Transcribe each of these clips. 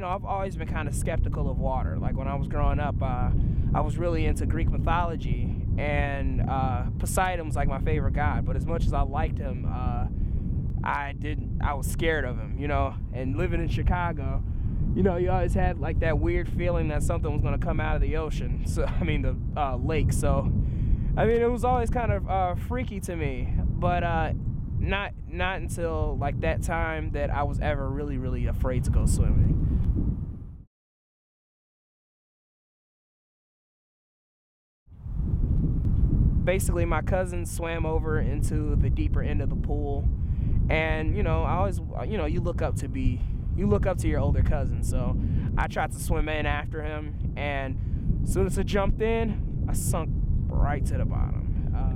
I've always been kind of skeptical of water. Like when I was growing up, I was really into Greek mythology, and Poseidon was like my favorite god. But as much as I liked him, I was scared of him, And living in Chicago, you always had like that weird feeling that something was going to come out of the ocean. So I mean the lake. So I mean it was always kind of freaky to me. But not until like that time that I was ever really, really afraid to go swimming. Basically, my cousin swam over into the deeper end of the pool, and I always, you look up to your older cousin. So I tried to swim in after him, and as soon as I jumped in, I sunk right to the bottom.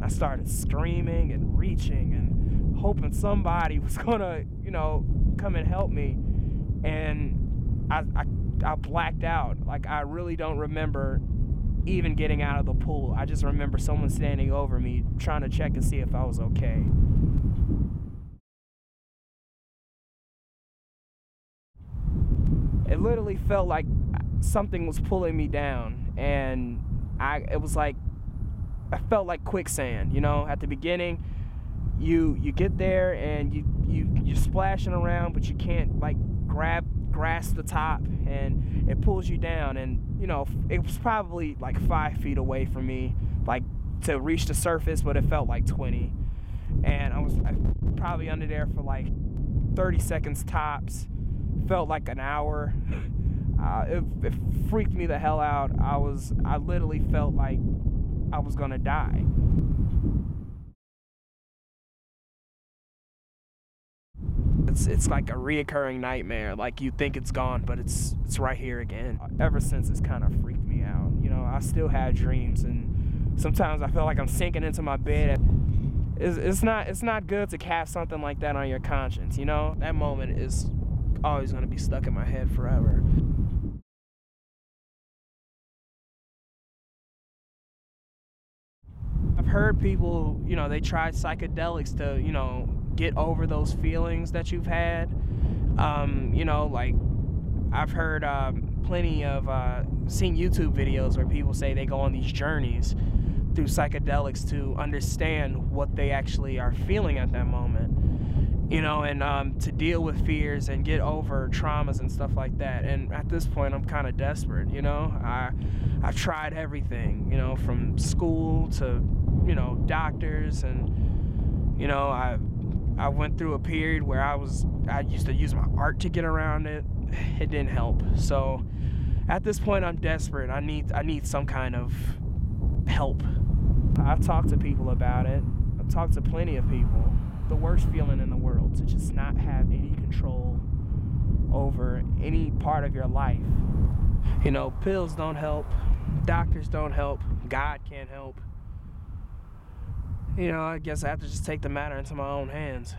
I started screaming and reaching and hoping somebody was gonna, come and help me, and I blacked out. Like I really don't remember even getting out of the pool. I just remember someone standing over me trying to check and see if I was okay. It literally felt like something was pulling me down, and it was like I felt like quicksand. At the beginning, you get there and you're splashing around, but you can't like grasp the top, and it pulls you down. And it was probably like 5 feet away from me, like to reach the surface, but it felt like 20. And I was probably under there for like 30 seconds tops. Felt like an hour. It freaked me the hell out. I literally felt like I was gonna die. It's like a reoccurring nightmare. Like you think it's gone, but it's right here again. Ever since, it's kind of freaked me out. I still have dreams, and sometimes I feel like I'm sinking into my bed. It's not good to cast something like that on your conscience. That moment is always gonna be stuck in my head forever. I've heard people, they try psychedelics to, get over those feelings that you've had. Like I've heard plenty of seen YouTube videos where people say they go on these journeys through psychedelics to understand what they actually are feeling at that moment. And to deal with fears and get over traumas and stuff like that. And at this point, I'm kind of desperate. I've tried everything, from school to, doctors, and I went through a period where I used to use my art to get around it. It didn't help. So at this point, I'm desperate. I need some kind of help. I've talked to people about it. I've talked to plenty of people. The worst feeling in the world, to just not have any control over any part of your life. Pills don't help, doctors don't help, God can't help. I guess I have to just take the matter into my own hands.